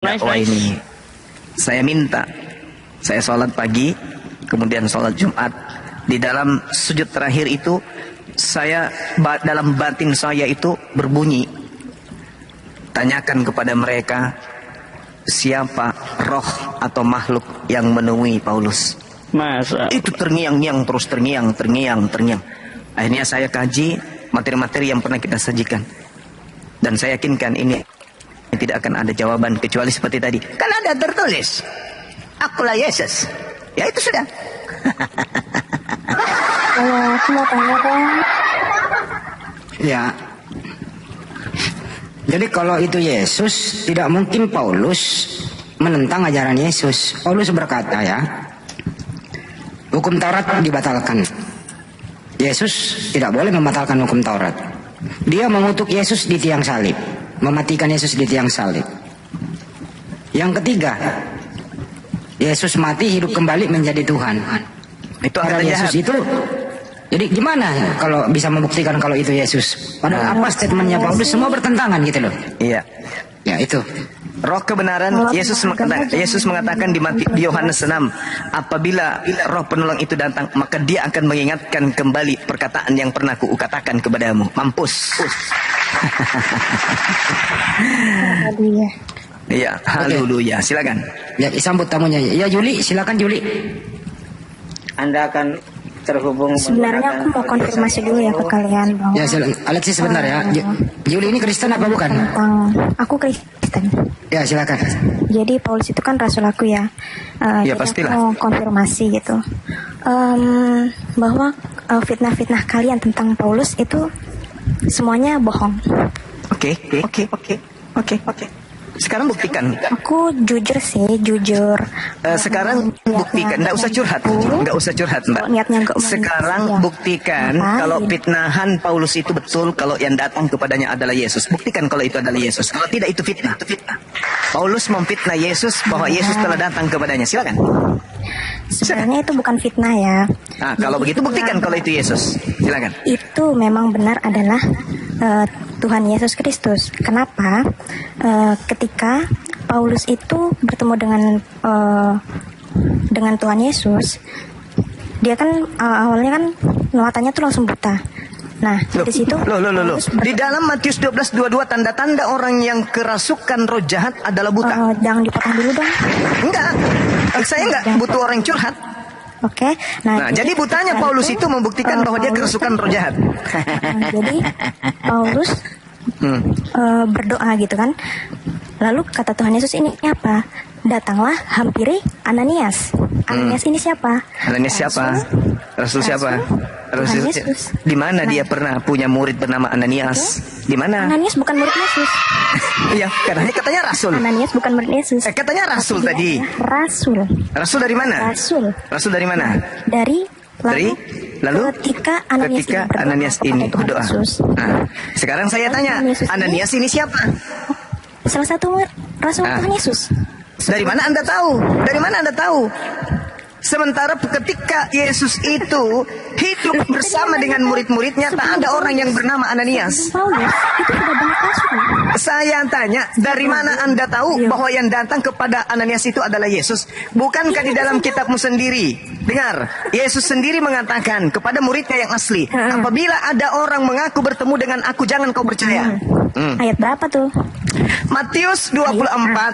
dakwah ini. Saya minta, saya sholat pagi, kemudian sholat Jumat. Di dalam sujud terakhir itu, saya dalam batin saya itu berbunyi, tanyakan kepada mereka, siapa roh atau makhluk yang menemui Paulus. Masa? Itu terngiang-ngiang, terus terngiang. Akhirnya saya kaji materi-materi yang pernah kita sajikan, dan saya yakinkan ini tidak akan ada jawaban kecuali seperti tadi. Kan ada tertulis, akulah Yesus. Ya itu sudah. Aku mau tanya dong. Ya. Jadi kalau itu Yesus, tidak mungkin Paulus menentang ajaran Yesus. Paulus berkata ya, hukum Taurat dibatalkan. Yesus tidak boleh membatalkan hukum Taurat. Dia mengutuk Yesus di tiang salib, mematikan Yesus di tiang salib. Yang ketiga, Yesus mati hidup kembali menjadi Tuhan. Itu Padahal Yesus itu, jadi gimana kalau bisa membuktikan kalau itu Yesus? Padahal apa statementnya Paulus semua bertentangan gitu loh. Iya. Ya itu. Roh kebenaran, Yesus mengatakan di Yohanes 6, apabila roh penolong itu datang, maka dia akan mengingatkan kembali perkataan yang pernah kukatakan kepadamu. Mampus. Iya, haleluya. Silakan. Ya, sambut tamunya. Ya, Juli, silakan Juli. Anda akan terhubung. Sebenarnya aku mau konfirmasi dulu ya ke kalian bahwa Ya, Alexis sebentar ya. Juli ini Kristen apa bukan? tentang aku Kristen. Ya, silakan. Jadi Paulus itu kan rasul aku ya. Ya, jadi pastilah. aku mau konfirmasi gitu. Bahwa fitnah-fitnah kalian tentang Paulus itu semuanya bohong. Oke. Sekarang buktikan. Aku jujur sih, jujur. Sekarang buktikan, nggak usah curhat, Mbak. Niatnya nggak mau Sekarang ya. buktikan kalau fitnahan Paulus itu betul, kalau yang datang kepadanya adalah Yesus. Buktikan kalau itu adalah Yesus. Kalau tidak, itu fitnah. Paulus memfitnah Yesus bahwa Yesus telah datang kepadanya. Silakan. Sebenarnya itu bukan fitnah ya. Nah, kalau begitu buktikan kalau itu Yesus. Silakan. Itu memang benar adalah Tuhan Yesus Kristus. Kenapa? Ketika Paulus itu bertemu dengan Tuhan Yesus, dia kan awalnya kan matanya tuh langsung buta. Nah, di situ Di dalam Matius 12:22, tanda-tanda orang yang kerasukan roh jahat adalah buta. Jangan dipotong dulu dong. Enggak. Saya enggak butuh orang curhat. Oke. Nah, jadi butanya Paulus itu membuktikan bahwa dia kerasukan roh jahat. Jadi Paulus berdoa gitu kan. Lalu kata Tuhan Yesus ini apa? Datanglah hampiri Ananias. Ananias ini siapa? Ananias siapa? Rasul siapa? Tuhan Yesus. Di mana dia pernah punya murid bernama Ananias? Di mana? Ananias bukan murid Yesus. Iya, katanya rasul. Ananias bukan murid Yesus. Katanya rasul tadi. Rasul. Rasul dari mana? Rasul dari mana? Lalu ketika Ananias ini berdoa. Nah, sekarang saya tanya, Ananias ini siapa? Salah satu rasul Tuhan Yesus. Dari mana Anda tahu? Sementara ketika Yesus itu hidup bersama dengan murid-muridnya, tak ada orang yang bernama Ananias. Paulus itu sudah banyak rasul. Saya tanya, dari mana Anda tahu bahwa yang datang kepada Ananias itu adalah Yesus? Bukankah di dalam kitabmu sendiri? Dengar, Yesus sendiri mengatakan kepada muridnya yang asli, apabila ada orang mengaku bertemu dengan aku, jangan kau percaya. Ayat berapa tuh? Matius 24.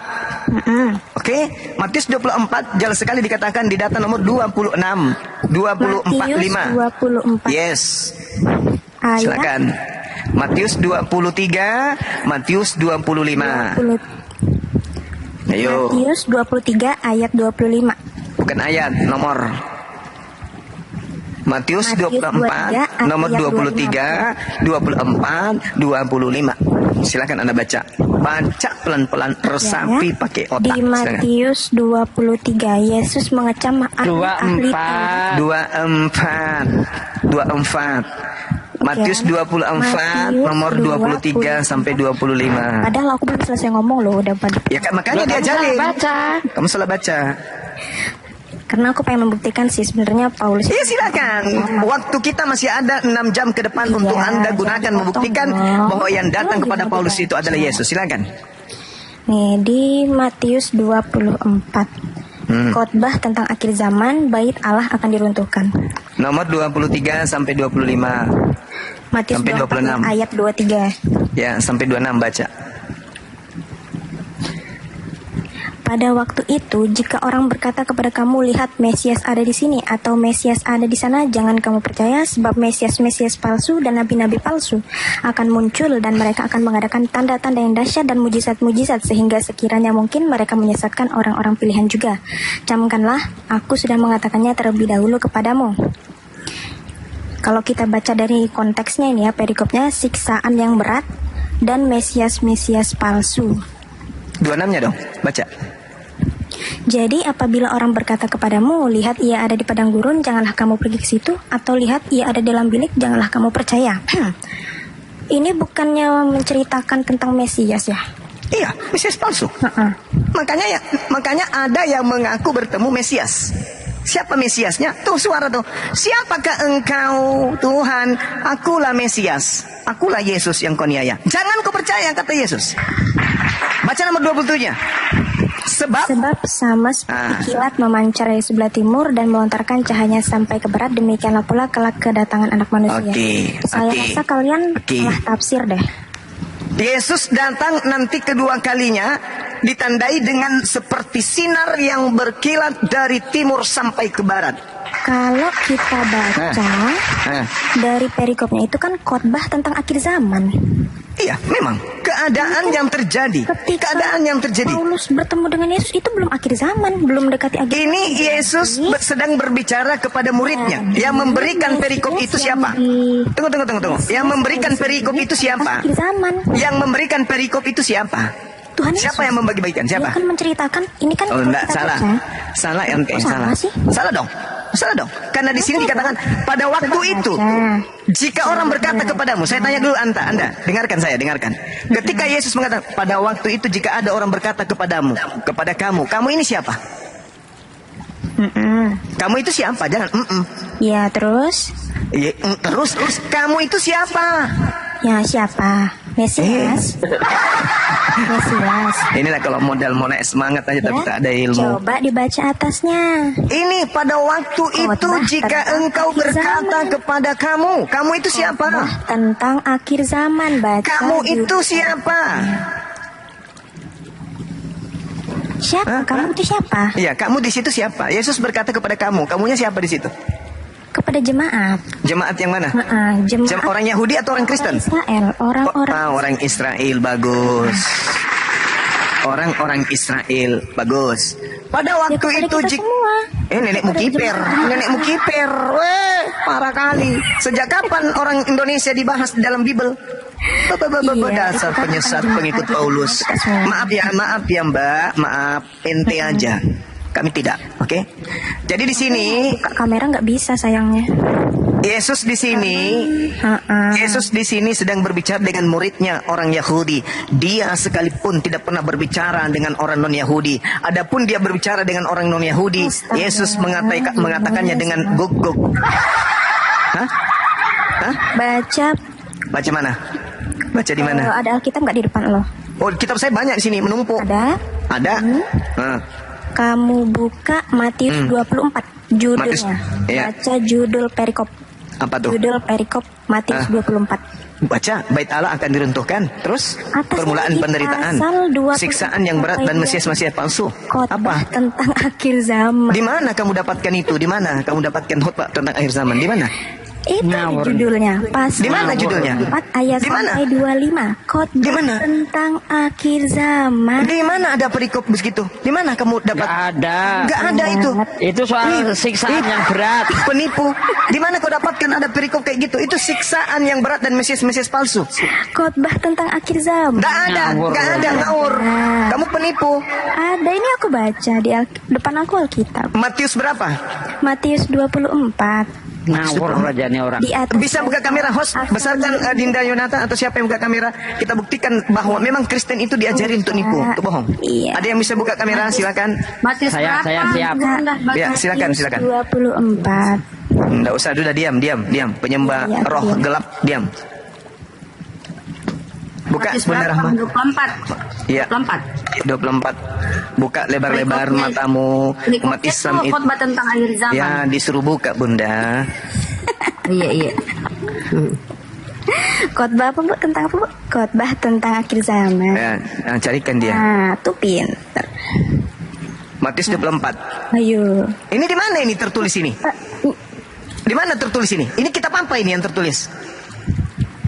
Oke, Matius 24 jelas sekali dikatakan di data nomor 26, 24:5. 24. Yes. Silakan. Matius 23, Matius 25. Ayo. Matius 23 ayat 25. Bukan ayat, nomor. Matius 24 nomor 23, 24, 25. Silakan Anda baca. Baca pelan-pelan, resapi pakai otak. Di Matius 23 Yesus mengecam ahli 24. Matius 24 nomor 23 sampai 25. Padahal aku belum selesai ngomong loh, udah pada. Ya kan, makanya diajarin. Kamu salah baca. Karena aku pengen membuktikan sih sebenarnya Paulus. Iya, silakan. Waktu kita masih ada 6 jam ke depan untuk Anda gunakan membuktikan bahwa yang datang kepada Paulus itu adalah Yesus. Silakan. Nih, di Matius 24. Khotbah tentang akhir zaman, bait Allah akan diruntuhkan. Nomor 23 sampai 25. Matius Sampai 24 26. ayat 23. Ya, sampai 26 baca. Pada waktu itu, jika orang berkata kepada kamu, lihat Mesias ada di sini atau Mesias ada di sana, jangan kamu percaya, sebab Mesias palsu dan nabi-nabi palsu akan muncul dan mereka akan mengadakan tanda-tanda yang dahsyat dan mujizat-mujizat sehingga sekiranya mungkin mereka menyesatkan orang-orang pilihan juga. Camkanlah, aku sudah mengatakannya terlebih dahulu kepadamu. Kalau kita baca dari konteksnya ini ya, perikopnya siksaan yang berat dan Mesias palsu. 26-nya dong, baca. Jadi apabila orang berkata kepadamu, lihat ia ada di padang gurun, janganlah kamu pergi ke situ, atau lihat ia ada di dalam bilik, janganlah kamu percaya. Ini bukannya menceritakan tentang Mesias ya? Iya, Mesias palsu. Makanya ada yang mengaku bertemu Mesias. Siapa Mesiasnya? Tuh suara tuh. Siapakah engkau, Tuhan? Akulah Mesias. Akulah Yesus yang kau niaya. Jangan kau percaya, kata Yesus. Baca nomor 27-nya. Sebab sama seperti kilat memancar dari sebelah timur dan melontarkan cahayanya sampai ke barat, demikianlah pula kelak kedatangan Anak Manusia. Saya rasa kalian salah tafsir deh. Yesus datang nanti kedua kalinya ditandai dengan seperti sinar yang berkilat dari timur sampai ke barat. Kalau kita baca dari perikopnya itu kan khotbah tentang akhir zaman. Iya, memang keadaan yang terjadi. Keadaan yang terjadi. Paulus bertemu dengan Yesus itu belum akhir zaman, belum dekati akhir. Ini Yesus sedang berbicara kepada muridnya. Yang memberikan perikop itu siapa? Tunggu. Yang memberikan perikop itu siapa? Akhir zaman. Yang memberikan perikop itu siapa? Tuhan Yesus. Siapa yang membagi-bagikan? Siapa? Dia kan menceritakan, ini kan enggak, salah. Salah yang salah. Salah dong. Karena di sini dikatakan pada waktu itu, jika orang berkata kepadamu, saya tanya dulu Anda, dengarkan saya, dengarkan. Ketika Yesus mengatakan pada waktu itu jika ada orang berkata kepadamu, kepada kamu ini siapa? Kamu itu siapa? Jangan. Ya terus? Ya, terus kamu itu siapa? Ya siapa? Mesias. Mesias. Inilah kalau modal semangat aja tapi tak ada ilmu. Coba dibaca atasnya. Ini pada waktu itu jika engkau berkata kepada kamu itu siapa? Tentang akhir zaman, baca. Kamu itu siapa? Siapa? Kamu itu siapa? Iya, kamu di situ siapa? Yesus berkata kepada kamunya siapa di situ? Kepada jemaat. Jemaat yang mana? Jemaat orang Yahudi atau orang Kristen? Israel, orang Israel, bagus. Orang Israel, bagus. Pada waktu itu nenekmu kiper. Weh, parah kali. Sejak kapan orang Indonesia dibahas dalam Bible? Dasar penyesat pengikut Paulus. Maaf ya Mbak, maaf ente aja. Kami tidak, oke? Jadi di sini kamera nggak bisa sayangnya. Yesus di sini sedang berbicara dengan muridnya orang Yahudi. Dia sekalipun tidak pernah berbicara dengan orang non Yahudi. Adapun dia berbicara dengan orang non Yahudi, Yesus mengatakannya dengan gog. Hah? Baca mana? Baca di mana? Ada Alkitab nggak di depan lo? Oh, kitab saya banyak di sini menumpuk. Ada. Kamu buka Matius 24 judulnya. Baca judul perikop. Apa tuh? Judul perikop Matius 24. Baca, bait Allah akan diruntuhkan. Terus permulaan penderitaan, siksaan yang berat dan Mesias palsu. Apa? Tentang akhir zaman. Di mana kamu dapatkan itu? Di mana kamu dapatkan khotbah tentang akhir zaman? Di mana? Itu judulnya. Di mana judulnya? 4 ayat sampai 25. Khotbah tentang akhir zaman. Di mana ada perikop begitu? Di mana kamu dapat? Gak ada itu. Itu soal siksaan yang berat. Penipu. Di mana kau dapatkan ada perikop kayak gitu? Itu siksaan yang berat dan Mesias palsu. Khotbah tentang akhir zaman. Gak ada, ngawur. Kamu penipu. Ada, ini aku baca di depan aku Alkitab. Matius berapa? Matius 24. Ngawur aja nih orang. Bisa buka kamera host, besarkan Dinda Yonatan atau siapa yang buka kamera, kita buktikan bahwa memang Kristen itu diajari untuk nipu, untuk bohong. Iya. Ada yang bisa buka kamera, silakan. Saya siap. Ya, silakan. 24. Enggak usah, udah diam. Penyembah roh gelap, diam. Buka Matius Bunda berapa? Rahma. 24. Iya. 24. 24. Buka lebar-lebar Berikutnya, matamu. Umat berikutnya Islam tuh itu. khotbah tentang akhir zaman. Ya, disuruh buka Bunda. Iya. Khotbah apa, Bu? Tentang apa, Bu? Khotbah tentang akhir zaman. Ya, nah, carikan dia. Nah, tuh pinter. Matius 24. Ayo. Ini di mana ini tertulis ini? Di mana tertulis ini? Ini kitab apa ini yang tertulis?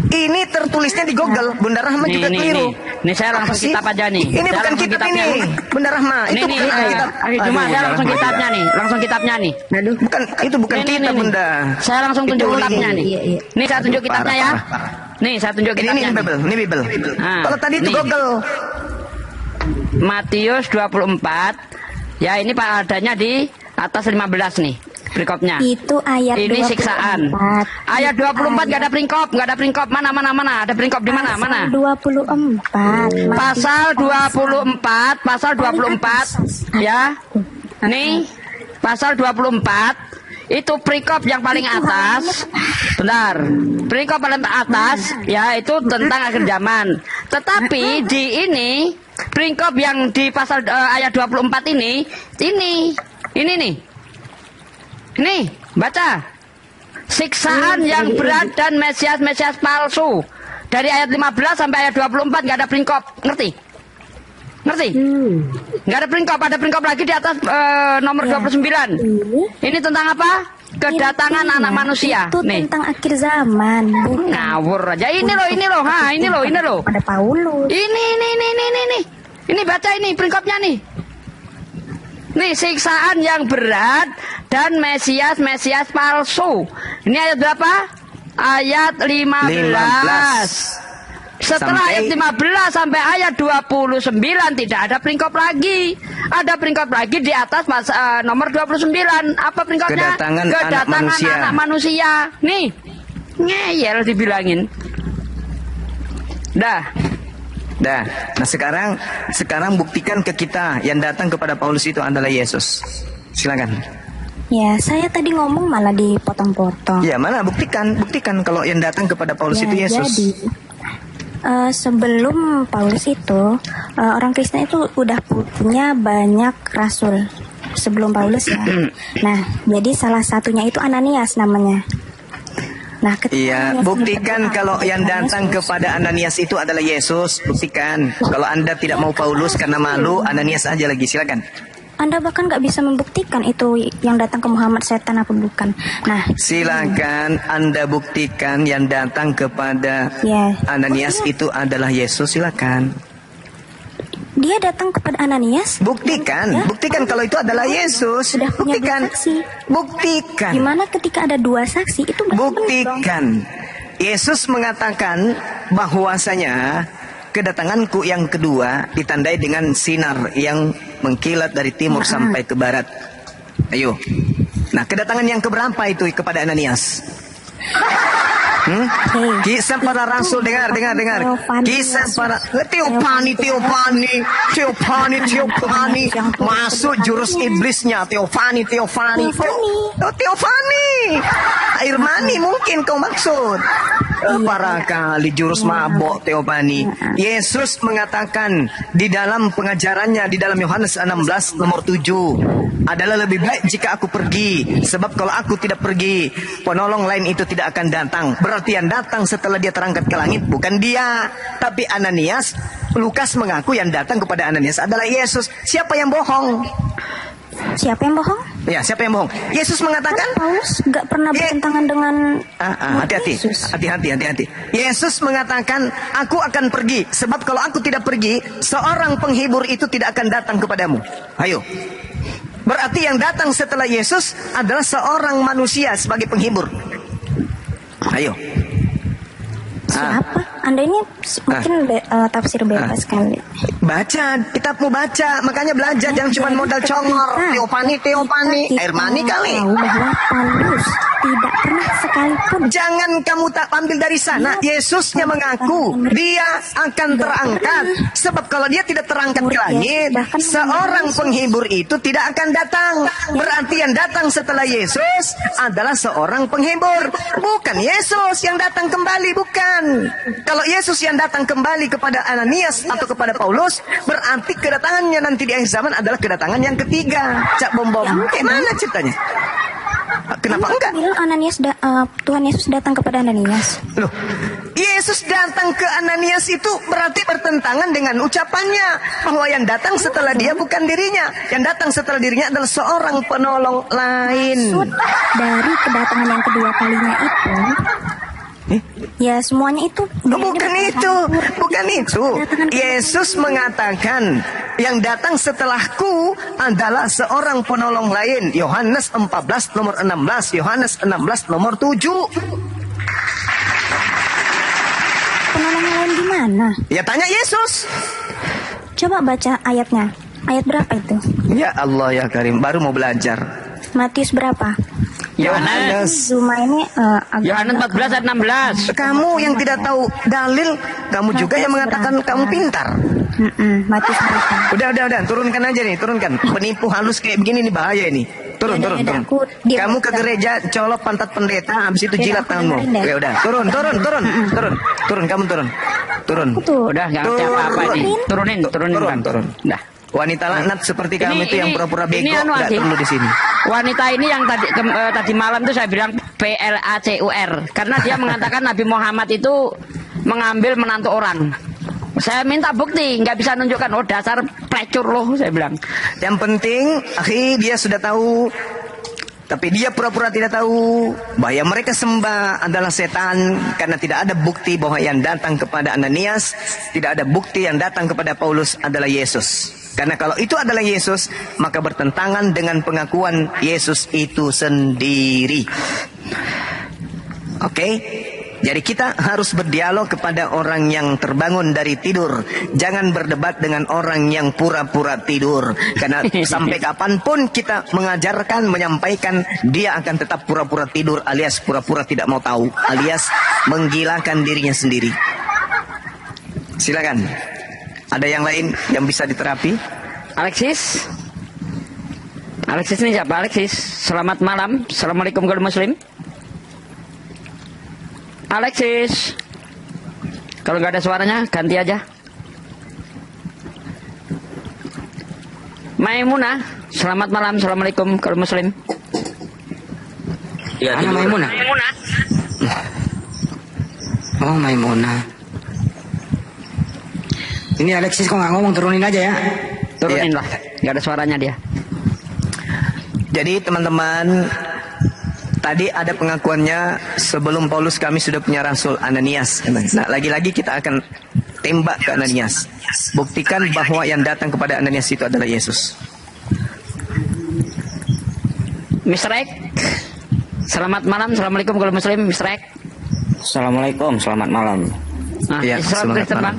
Ini tertulisnya di Google. Bunda Rahma juga keliru. Nih saya langsung Apa sih? kitab aja nih. Ini Saya bukan langsung kitab kitabnya. ini. Bunda Rahma, itu Nih, bukan kitab. akhir Jumat saya langsung Bunda Rahma. kitabnya nih. Langsung kitabnya nih. Aduh. Bukan, itu bukan Nih, kitab nih. Bunda. Saya langsung Itu tunjuk link. kitabnya nih. Iya. Nih saya tunjuk kitabnya ya. Parah. Nih saya tunjuk Ini kitabnya. nih. Bible, ini Bible. Ah, Kalau tadi itu nih. Google. Matius 24. Ya ini Pak adanya di atas 15 nih. Perikopnya. Itu ayat Ini 24. siksaan. Ayat 24 gak ada peringkop, gak ada peringkop. Mana? Ada peringkop di mana? Mana? Pasal 24. Pasal 24, pasal 24 ya. Nih, pasal 24 itu perikop yang paling atas. Bentar. Perikop paling atas ya itu tentang akhir zaman. Tetapi di ini perikop yang di pasal ayat 24 ini nih. Nih, baca. Siksaan yang berat dan Mesias palsu. Dari ayat 15 sampai ayat 24 nggak ada peringkop. Ngerti? Nggak ada peringkop. Ada peringkop lagi di atas nomor 29. Ini tentang apa? Kedatangan anak manusia. Itu Nih. tentang akhir zaman, bukan. Ngawur aja. Ini loh. Ha, ini loh. Pada Paulus. Ini. Ini baca ini peringkopnya nih. Nih siksaan yang berat dan Mesias palsu. Ini ayat berapa? Ayat 15. Setelah Sampai- ayat 15 sampai ayat 29 tidak ada peringkop lagi. Ada peringkop lagi di atas nomor 29. Apa peringkopnya? Kedatangan anak manusia. Nih. Ngeyel dibilangin. Dah. Nah, sekarang buktikan ke kita yang datang kepada Paulus itu adalah Yesus. Silakan. Ya, saya tadi ngomong malah dipotong-potong. Ya, mana buktikan kalau yang datang kepada Paulus Ya, itu Yesus. jadi sebelum Paulus itu orang Kristen itu udah punya banyak rasul sebelum Paulus ya. Nah, jadi salah satunya itu Ananias namanya. Nah, Iya, Ananias buktikan ini kalau yang datang Yesus. kepada Ananias itu adalah Yesus. Buktikan. Kalau Anda tidak mau Paulus karena malu, Ananias aja lagi. Silakan. Anda bahkan nggak bisa membuktikan itu yang datang ke Muhammad setan apa bukan. Nah, Silakan Anda buktikan yang datang kepada ya, Ananias itu adalah Yesus. Silakan. dia datang kepada Ananias. Buktikan kalau itu adalah Yesus. Sudah punya Buktikan. dua saksi. Buktikan. Gimana ketika ada dua saksi itu berarti benar dong. Buktikan. Yesus mengatakan bahwasanya kedatanganku yang kedua ditandai dengan sinar yang mengkilat dari timur sampai ke barat. Ayo. Nah, kedatangan yang keberapa itu kepada Ananias? Kisah para rasul, dengar. Kisah para Teopani. Masuk jurus iblisnya Teopani. Air mani mungkin kau maksud. Para kali jurus mabok Teopani. Yesus mengatakan di dalam pengajarannya di dalam Yohanes 16 nomor 7, adalah lebih baik jika aku pergi, sebab kalau aku tidak pergi, penolong lain itu tidak akan datang. Berarti yang datang setelah dia terangkat ke langit bukan dia, tapi Ananias. Lukas mengaku yang datang kepada Ananias adalah Yesus. Siapa yang bohong? Siapa yang bohong? Ya, siapa yang bohong? Yesus mengatakan, Paulus nggak pernah bertentangan dengan hati-hati. Yesus. Hati-hati. Yesus mengatakan, aku akan pergi, sebab kalau aku tidak pergi, seorang penghibur itu tidak akan datang kepadamu. Ayo. Berarti yang datang setelah Yesus adalah seorang manusia sebagai penghibur. Ayo. Siapa? Anda ini mungkin tafsir bebas kali. Baca, kitabmu baca, makanya belajar, jangan cuma modal congor. Teopani, air mani kali. Tahu bahwa Paulus tidak pernah sekalipun. Jangan kamu tak ambil dari sana. Yesusnya mengaku dia akan terangkat. Sebab kalau dia tidak terangkat ke langit, seorang penghibur itu tidak akan datang. Berarti yang datang setelah Yesus adalah seorang penghibur. Bukan Yesus yang datang kembali, bukan. Kalau Yesus yang datang kembali kepada Ananias atau kepada Paulus, berarti kedatangannya nanti di akhir zaman adalah kedatangan yang ketiga. Cak bom-bom. Mana ceritanya? Kenapa enggak? Bilang Tuhan Yesus datang kepada Ananias. Loh, Yesus datang ke Ananias itu berarti bertentangan dengan ucapannya bahwa yang datang setelah dia bukan dirinya. Yang datang setelah dirinya adalah seorang penolong lain. Maksud dari kedatangan yang kedua kalinya itu, ya semuanya itu Bukan itu. Yesus mengatakan yang datang setelahku adalah seorang penolong lain. Yohanes 14 nomor 16, Yohanes 16 nomor 7. penolong lain di mana? Ya tanya Yesus. Coba baca ayatnya. Ayat berapa itu? Ya Allah ya Karim, baru mau belajar. Matius berapa? Yohanes. Zuma ini Yohanes 14 ayat 16. Kamu yang tidak tahu dalil, kamu juga yang mengatakan kamu pintar. Matius berapa? Udah, turunkan aja nih, turunkan. Penipu halus kayak begini nih bahaya ini. Turun. Kamu ke gereja colok pantat pendeta, habis itu jilat tanganmu. Ya udah, turun. Kamu turun. Udah nggak ngerti apa-apa ini. Turunin kan. Turun. Dah. Wanita laknat seperti kamu itu yang pura-pura bego nggak perlu di sini. Wanita ini yang tadi malam tuh saya bilang PLACUR karena dia mengatakan Nabi Muhammad itu mengambil menantu orang. Saya minta bukti, nggak bisa nunjukkan. Oh dasar plecur loh, saya bilang. Yang penting, dia sudah tahu. Tapi dia pura-pura tidak tahu bahwa yang mereka sembah adalah setan karena tidak ada bukti bahwa yang datang kepada Ananias, tidak ada bukti yang datang kepada Paulus adalah Yesus. Karena kalau itu adalah Yesus, maka bertentangan dengan pengakuan Yesus itu sendiri. Oke? Jadi kita harus berdialog kepada orang yang terbangun dari tidur. Jangan berdebat dengan orang yang pura-pura tidur. Karena sampai kapanpun kita mengajarkan, menyampaikan, dia akan tetap pura-pura tidur alias pura-pura tidak mau tahu. Alias menggilakan dirinya sendiri. Silakan. Ada yang lain yang bisa diterapi? Alexis ini siapa? Alexis, selamat malam. Assalamualaikum kepada muslim. Alexis, kalau nggak ada suaranya ganti aja. Maimunah, selamat malam. Assalamualaikum kepada muslim. Ya, Maimunah. Oh, Maimunah. Ini Alexis kok nggak ngomong, turunin aja ya. Turunin lah, nggak ada suaranya dia. Jadi teman-teman, tadi ada pengakuannya sebelum Paulus kami sudah punya Rasul Ananias. Nah, lagi-lagi kita akan tembak ke Ananias. Buktikan bahwa yang datang kepada Ananias itu adalah Yesus. Mr. Ek, selamat malam. Assalamualaikum kepada muslim. Mr. Ek. Assalamualaikum, selamat malam. Nah, Ya, Islam selamat Kristen, malam. Bang.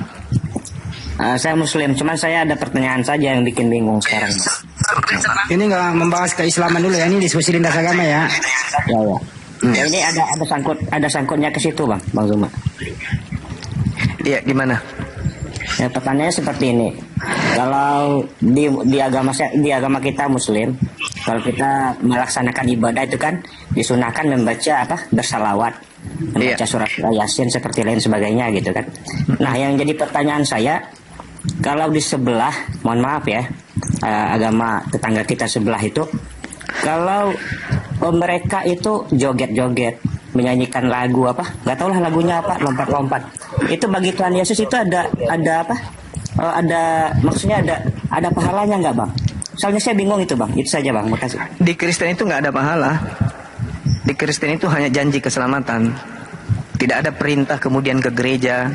Saya muslim, cuman saya ada pertanyaan saja yang bikin bingung sekarang. Ini nggak membahas keislaman dulu ya, ini diskusi lintas agama ya. Ya. Ya, ini ada sangkutnya ke situ, Bang Zuma. Iya, gimana? Ya, pertanyaannya seperti ini. Kalau di agama kita muslim, kalau kita melaksanakan ibadah itu kan disunahkan membaca bersalawat, membaca surat Yasin seperti lain sebagainya gitu kan. Nah, yang jadi pertanyaan saya, kalau di sebelah, mohon maaf ya, agama tetangga kita sebelah itu, kalau mereka itu joget-joget, menyanyikan lagu nggak tahu lah lagunya lompat-lompat, itu bagi Tuhan Yesus itu ada maksudnya ada pahalanya nggak, Bang? Soalnya saya bingung itu, Bang. Itu saja, Bang. Makasih. Di Kristen itu nggak ada pahala. Di Kristen itu hanya janji keselamatan. Tidak ada perintah kemudian ke gereja,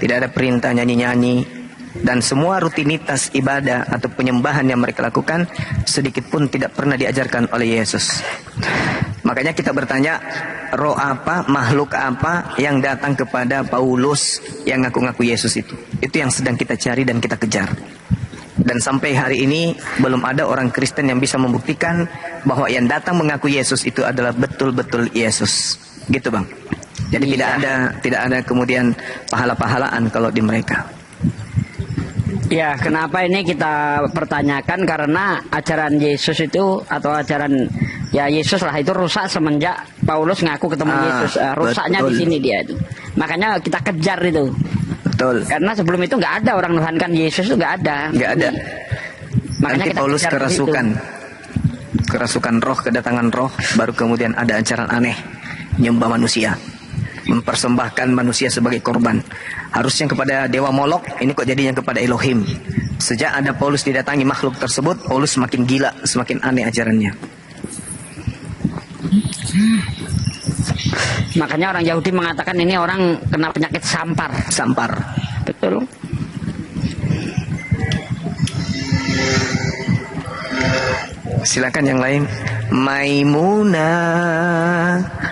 tidak ada perintah nyanyi-nyanyi. Dan semua rutinitas ibadah atau penyembahan yang mereka lakukan sedikit pun tidak pernah diajarkan oleh Yesus. Makanya kita bertanya, roh apa, makhluk apa yang datang kepada Paulus yang ngaku-ngaku Yesus itu? Itu yang sedang kita cari dan kita kejar. Dan sampai hari ini belum ada orang Kristen yang bisa membuktikan bahwa yang datang mengaku Yesus itu adalah betul-betul Yesus. Gitu Bang. Jadi tidak ada kemudian pahala-pahalaan kalau di mereka. Ya, kenapa ini kita pertanyakan? Karena ajaran Yesus itu atau ajaran ya Yesus lah itu rusak semenjak Paulus ngaku ketemu Yesus. Rusaknya betul. di sini dia itu. Makanya kita kejar itu. Betul. Karena sebelum itu nggak ada orang nuhankan Yesus, itu nggak ada. Nggak ada. Makanya Nanti kita Paulus kejar kerasukan roh, kedatangan roh, baru kemudian ada ajaran aneh, nyembah manusia, mempersembahkan manusia sebagai korban. Harusnya kepada dewa Molok, ini kok jadinya kepada Elohim. Sejak ada Paulus didatangi makhluk tersebut, Paulus semakin gila, semakin aneh ajarannya. Makanya orang Yahudi mengatakan ini orang kena penyakit sampar. Sampar. Betul. Silakan yang lain. Maimunah.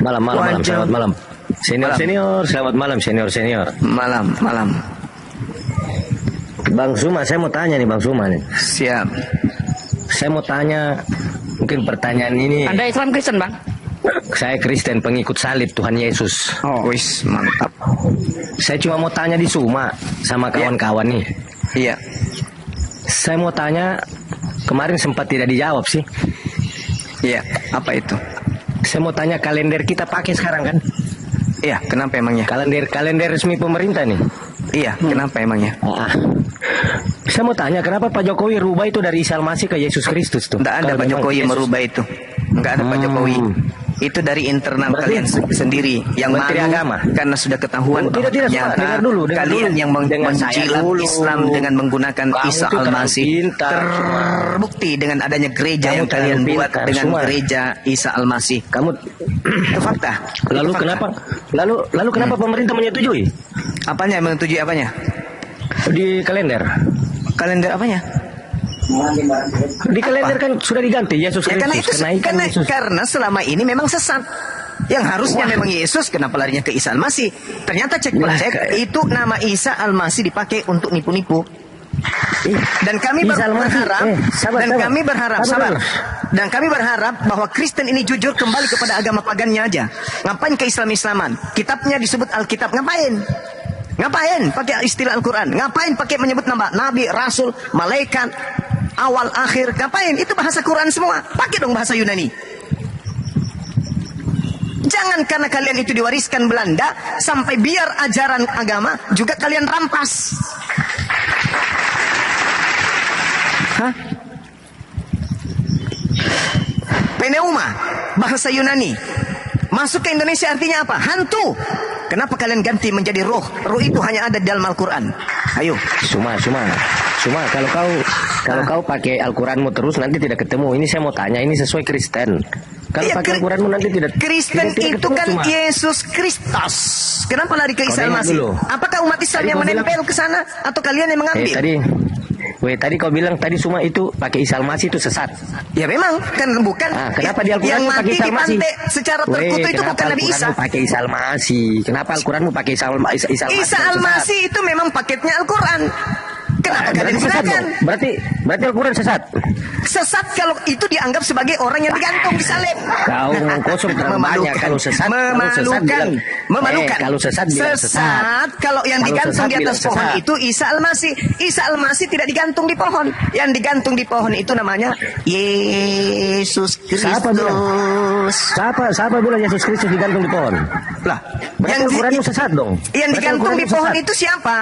Malam, selamat malam. Senior, selamat malam, senior. Malam. Bang Suma, saya mau tanya nih Bang Suma nih. Siap. Saya mau tanya, mungkin pertanyaan ini. Anda Islam Kristen, Bang? Saya Kristen, pengikut salib Tuhan Yesus. Wis, mantap. Saya cuma mau tanya di Suma sama kawan-kawan nih. Iya. Saya mau tanya, kemarin sempat tidak dijawab sih. Iya, apa itu? Saya mau tanya kalender kita pakai sekarang kan? Iya, kenapa emangnya? Kalender resmi pemerintah nih. Iya, kenapa emangnya? Saya mau tanya, kenapa Pak Jokowi rubah itu dari Isa Al-Masih ke Yesus Kristus tuh? Tidak ada Kalau Pak memang Jokowi Yesus- merubah itu. Enggak ada Pak Jokowi. Itu dari internal Berarti kalian sendiri yang Menteri malu Agama. karena sudah ketahuan Tidak, ternyata dengar dulu, kalian yang dengan saya menjilat dulu. Islam dengan menggunakan Kamu Isa tuh terlalu Al-Masih pintar. terbukti dengan adanya gereja Kamu yang kalian terlalu buat pintar, dengan semua. gereja Isa Al-Masih. Kamu Itu fakta. lalu Itu fakta. kenapa? Lalu kenapa pemerintah menyetujui Apanya menyetujui apanya? di kalender? Kalender apanya? Di kalender kan sudah diganti Yesus Ya karena itu Kristus. Kenaikan Yesus. karena selama ini memang sesat. Yang harusnya memang Yesus, kenapa larinya ke Isa Al-Masih? Ternyata cek itu nama Isa Al-Masih dipakai untuk nipu-nipu. Dan kami Isa Al-Masih. berharap Sabar. sabar. Dan kami berharap bahwa Kristen ini jujur kembali kepada agama pagannya aja. Ngapain ke Islam-Islaman? Kitabnya disebut Alkitab, ngapain? Ngapain pakai istilah Al-Quran? Ngapain pakai menyebut nama nabi, rasul, malaikat, awal akhir? Ngapain? Itu bahasa Quran semua. Pakai dong bahasa Yunani. Jangan karena kalian itu diwariskan Belanda sampai biar ajaran agama juga kalian rampas. Hah? Pneuma, bahasa Yunani. Masuk ke Indonesia artinya apa? Hantu. Kenapa kalian ganti menjadi roh? Roh itu hanya ada di dalam Al-Quran. Ayo. Cuma kalau kau pakai Al-Quranmu terus nanti tidak ketemu. Ini saya mau tanya, ini sesuai Kristen. Kalau Iya, pakai Al-Quranmu nanti tidak. Kristen tidak itu ketemu, kan Cuma. Yesus Kristus. Kenapa lari ke Kau Isa dengar Al-Masih? dulu. Apakah umat Islam Tadi yang kau menempel ke sana atau kalian yang mengambil? Tadi kau bilang tadi semua itu pakai Isa Al-Masih itu sesat. Ya memang kan bukan. Kenapa di Al-Quran yang pakai mati Isa di Al-Masih? pantai secara terkutuk itu bukan Nabi Isa. Al-Quranmu pakai Isa Al-Masih. Kenapa Al-Quranmu pakai Isa Al-Masih? Isa Al-Masih itu memang paketnya Al-Quran. Kenapa kalian sesat gunakan? dong. Berarti Al-Quran sesat. Sesat kalau itu dianggap sebagai orang yang digantung di salib. Kau kosong terlalu banyak. Kalau sesat, Memalukan. Kalau sesat bilang sesat. Kalau yang Kalau digantung sesat di atas bilang pohon sesat. itu Isa Al-Masih. Isa Al-Masih tidak digantung di pohon. Yang digantung di pohon itu namanya Yesus Siapa bilang? Kristus. Siapa bilang Yesus Kristus digantung di pohon? Lah, Berarti Al-Quranmu sesat dong. yang Berarti digantung di Al-Quranmu pohon sesat. itu siapa?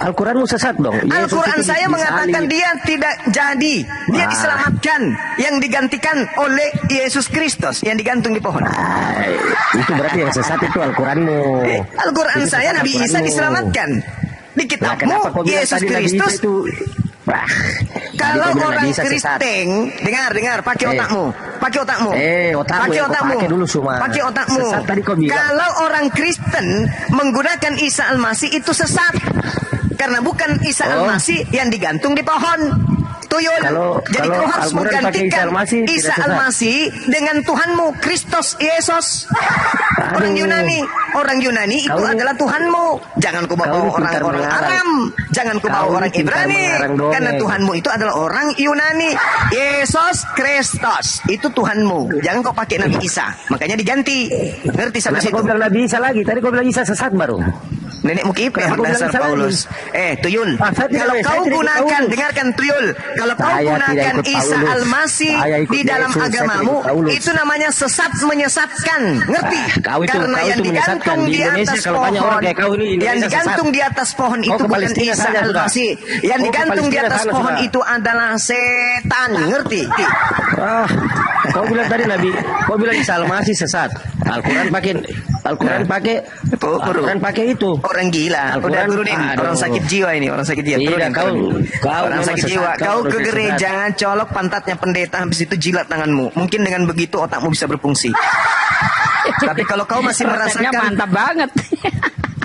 Al-Quranmu sesat dong. Yesus Al-Quran itu saya mengatakan disalib. dia tidak jadi. Dia Wah. diselamatkan. Yang digantikan oleh Yesus Kristus. Yang digantung di pohon. Itu berarti yang sesat itu Al-Quranmu. Al-Quran Itu saya sesat Nabi Isa Al-Quranmu. diselamatkan. Di Nah, kitabmu kenapa kau bilang Yesus tadi Nabi Isa Kristus. itu? Wah, Kalau tadi kau bilang orang Nabi Isa sesat. Kristen, dengar, pakai otakmu. Pakai otakmu. Otakmu Pakai yang kau otakmu. pakai dulu semua. Pakai otakmu. Sesat tadi kau bilang. Kalau orang Kristen menggunakan Isa Al-Masih itu sesat. Karena bukan Isa Al-Masih yang digantung di pohon. Tuyul. Jadi kalau kau harus Al-Quran pakai Isa menggantikan Al-Masih, tidak Isa sesat. Al-Masih dengan Tuhanmu Kristus Yesus. Orang Yunani itu Kau ini- adalah Tuhanmu. Jangan kau Kau bawa ini pintar orang-orang mengarang. Aram. Jangan kau bawa Kau ini orang pintar Ibrani. mengarang dongeng. Karena Tuhanmu itu adalah orang Yunani. Yesus Kristus itu Tuhanmu. Jangan kau pakai Nabi Isa. Makanya diganti. Ngerti sampai Kenapa situ? kau bilang Nabi Isa lagi? Tadi kau bilang Isa sesat baru. Nenekmu kipe Kenapa kau bilang dasar Isa lagi? Paulus. Tuyul. Ah, saya tidak- Kalau saya kau tidak ikut gunakan, Paulus. dengarkan Tuyul. Kalau kau Saya tidak gunakan ikut Isa Paulus. Al-Masih Saya ikut di dalam Yesus, saya tidak agamamu, ikut Paulus. itu namanya sesat menyesatkan. Ngerti? Kau itu- Karena kau yang itu menyesatkan. digantung Di di Indonesia atas kalau banyak orang pohon, kayak kau ini, Indonesia yang digantung sesat. di atas pohon Kau itu ke bukan Palestina Isa saja sudah. Al-Masih. Yang Kau ke digantung di Palestina atas sana pohon sudah. itu adalah setan. Ngerti? Ah, kau bilang tadi Nabi, kau bilang Isa Al-Masih sesat. Al-Quran pakai Al-Quran pakai itu. Orang gila. Udah Al-Quran, turunin. aduh. Orang sakit jiwa ini. Orang sakit jiwa. Tidak, Turunin, kau orang memang sakit sesat, jiwa. Kau harus ke sesat. gereja, colok pantatnya pendeta, habis itu jilat tanganmu. Mungkin dengan begitu otakmu bisa berfungsi. Tapi kalau kau masih Resepnya merasakan mantap banget.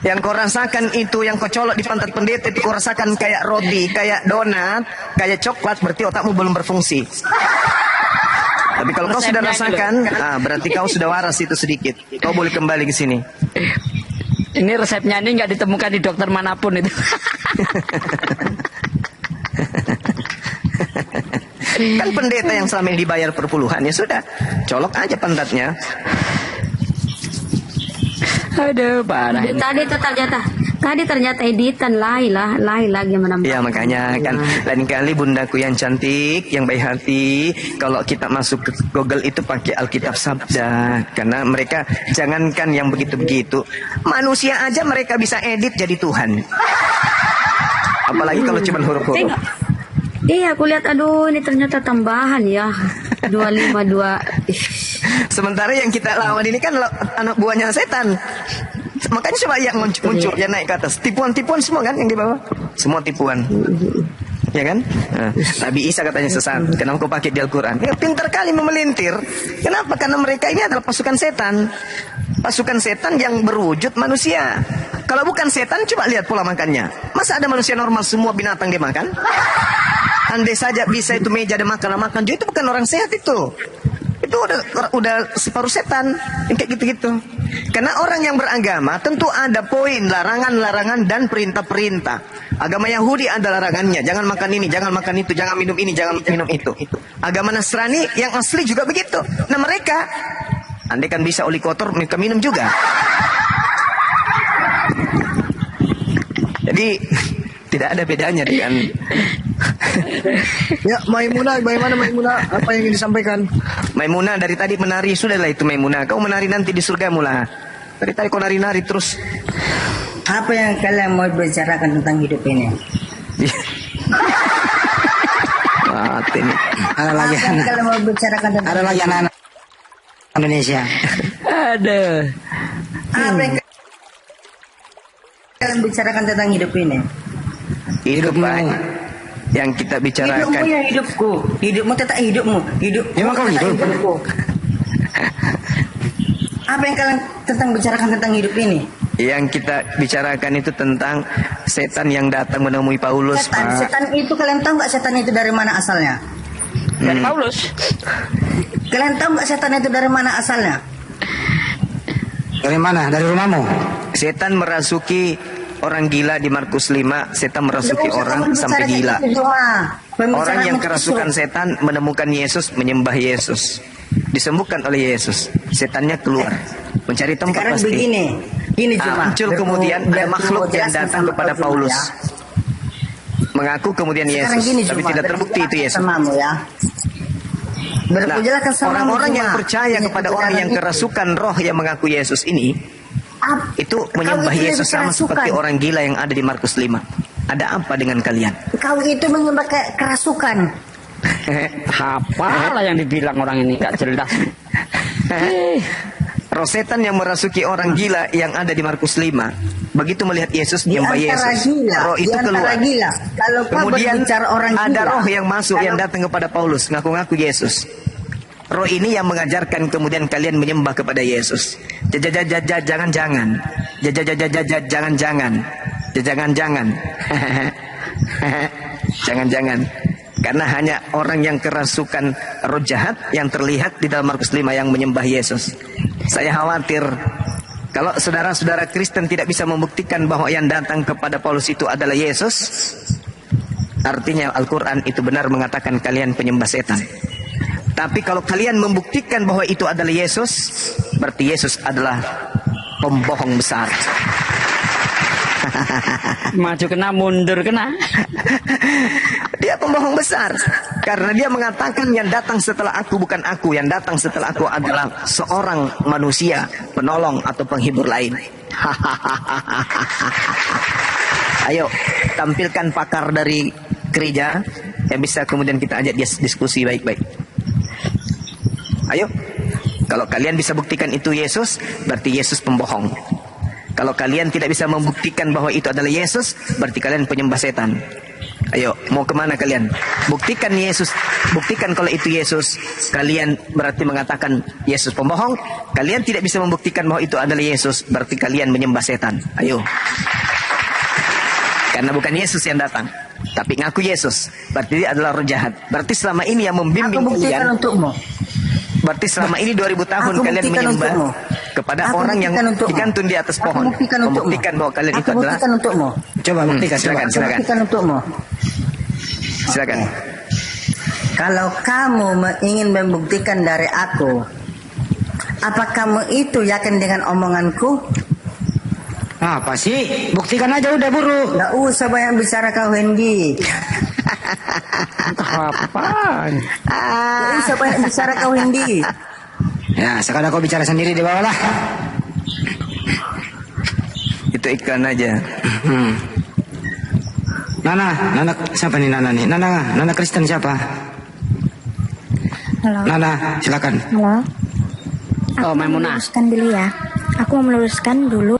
yang kau rasakan itu, yang kau colok di pantat pendeta itu kau rasakan kayak roti, kayak donat, kayak coklat, berarti otakmu belum berfungsi. Tapi kalau kau sudah Resepnya rasakan, berarti kau sudah waras itu sedikit. Kau boleh kembali ke sini. Ini resepnya ini nggak ditemukan di dokter manapun itu. Kan pendeta yang selama ini dibayar per puluhan, ya sudah, colok aja pantatnya. Aduh, parah ini. Tadi ternyata editan lain lagi menambah. Ya makanya kan lain kali bundaku yang cantik, yang baik hati, kalau kita masuk ke Google itu pakai Alkitab Sabda, karena mereka jangankan yang begitu-begitu, manusia aja mereka bisa edit jadi Tuhan. Apalagi kalau cuma huruf-huruf. Tengok. Iya, aku lihat, aduh ini ternyata tambahan ya. 252. Sementara yang kita lawan ini kan anak buahnya setan. Makanya coba yang muncul, yang naik ke atas. Tipuan-tipuan semua kan yang di bawah. Semua tipuan. Ya kan? Nabi Isa katanya sesat. Kenapa kau pakai di Al-Quran? Ya, pintar kali memelintir. Kenapa? Karena mereka ini adalah pasukan setan. Pasukan setan yang berwujud manusia. Kalau bukan setan, coba lihat pola makannya. Masa ada manusia normal semua binatang dia makan? Andai saja bisa itu meja ada makan. Jadi itu bukan orang sehat itu. Itu udah separuh setan yang kayak gitu-gitu. Karena orang yang beragama tentu ada poin larangan-larangan dan perintah-perintah. Agama Yahudi ada larangannya, jangan makan ini, jangan makan itu, jangan minum ini, jangan minum itu. Agama Nasrani yang asli juga begitu. Nah mereka, andai kan bisa oli kotor, mereka minum juga. Jadi tidak ada bedanya dengan Ya, Maimunah, bagaimana Maimunah? Apa yang ingin disampaikan? Maimunah dari tadi menari, sudahlah itu Maimunah. Kau menari nanti di surga mula. Dari tadi kau nari-nari terus. Apa yang kalian mau bicarakan tentang hidup ini? Mati nih. Ada lagi Apa yang anak, kalian mau bicarakan tentang ada lagi anak-anak Indonesia. Aduh. Apa yang kalian bicarakan tentang hidup ini? Itu Pak, yang kita Hidupmu bicarakan. ya hidupku. Hidupmu tetap hidupmu. Hidup. Memang kau tetap hidup? hidupku. Apa yang kalian bicarakan tentang hidup ini? Yang kita bicarakan itu tentang setan yang datang menemui Paulus, Pak. Setan itu kalian tahu nggak setan itu dari mana asalnya? Dan Paulus. Kalian tahu nggak setan itu dari mana asalnya? Dari mana? Dari rumahmu? Setan merasuki orang gila di Markus 5, setan merasuki orang sampai gila. Orang yang kerasukan setan menemukan Yesus, menyembah Yesus, disembuhkan oleh Yesus. Setannya keluar, mencari tempat Sekarang pasti. begini, gini cuma. Muncul kemudian ada makhluk yang datang kepada Paulus, mengaku kemudian Sekarang Yesus, gini tapi cuma, tidak terbukti itu Yesus. Samamu ya. Nah, Berpujalah samamu orang-orang yang cuma. percaya Ini kepada orang perjalanan yang itu. kerasukan roh yang mengaku Yesus ini, itu menyembah Kau itu Yesus sama kerasukan. seperti orang gila yang ada di Markus 5. Ada apa dengan kalian? Kau itu menyembah kayak kerasukan. Apalah yang dibilang orang ini gak jelas. Roh setan yang merasuki orang gila yang ada di Markus 5. Begitu melihat Yesus, Di menyembah antara Yesus. gila, Roh di itu antara keluar. gila. Kalau kau Kemudian berbicara orang ada gila, roh yang masuk yang kalau- datang kepada Paulus, ngaku-ngaku Yesus. Roh ini yang mengajarkan kemudian kalian menyembah kepada Yesus. Jangan-jangan. Jangan-jangan. Jangan-jangan. Jangan-jangan. Karena hanya orang yang kerasukan roh jahat yang terlihat di dalam Markus 5 yang menyembah Yesus. Saya khawatir kalau saudara-saudara Kristen tidak bisa membuktikan bahwa yang datang kepada Paulus itu adalah Yesus, artinya Al-Quran itu benar mengatakan kalian penyembah setan. Tapi kalau kalian membuktikan bahwa itu adalah Yesus, berarti Yesus adalah pembohong besar. Maju kena, mundur kena. Dia pembohong besar. Karena dia mengatakan yang datang setelah aku bukan aku. Yang datang setelah aku adalah seorang manusia, penolong atau penghibur lain. Ayo, tampilkan pakar dari gereja yang bisa kemudian kita ajak dia diskusi baik-baik. Ayo, kalau kalian bisa buktikan itu Yesus, berarti Yesus pembohong. Kalau kalian tidak bisa membuktikan bahwa itu adalah Yesus, berarti kalian penyembah setan. Ayo, mau kemana kalian? Buktikan Yesus, buktikan kalau itu Yesus. Kalian berarti mengatakan Yesus pembohong. Kalian tidak bisa membuktikan bahwa itu adalah Yesus, berarti kalian menyembah setan. Ayo. Karena bukan Yesus yang datang, tapi ngaku Yesus, berarti dia adalah roh jahat. Berarti selama ini yang membimbing kalian, untukmu. berarti selama ini 2000 tahun kalian menyembah kepada orang yang digantung di atas pohon. Membuktikan bahwa kalian itu adalah. Untukmu. Coba buktikan, silakan. Buktikan untukmu. Silakan. Kalau kamu ingin membuktikan dari aku, apa kamu itu yakin dengan omonganku? Apa sih? Buktikan aja udah buru. Nggak usah banyak bicara kau Hendy. Apaan? Nggak usah banyak bicara kau Hendy. Ya, sekarang kau bicara sendiri di bawah lah. Itu iklan aja. Nana siapa nih Nana nih? Nana Kristen siapa? Halo. Nana, silakan. Halo. Oh, Maimunah. Meluruskan dulu ya. Aku mau meluruskan dulu.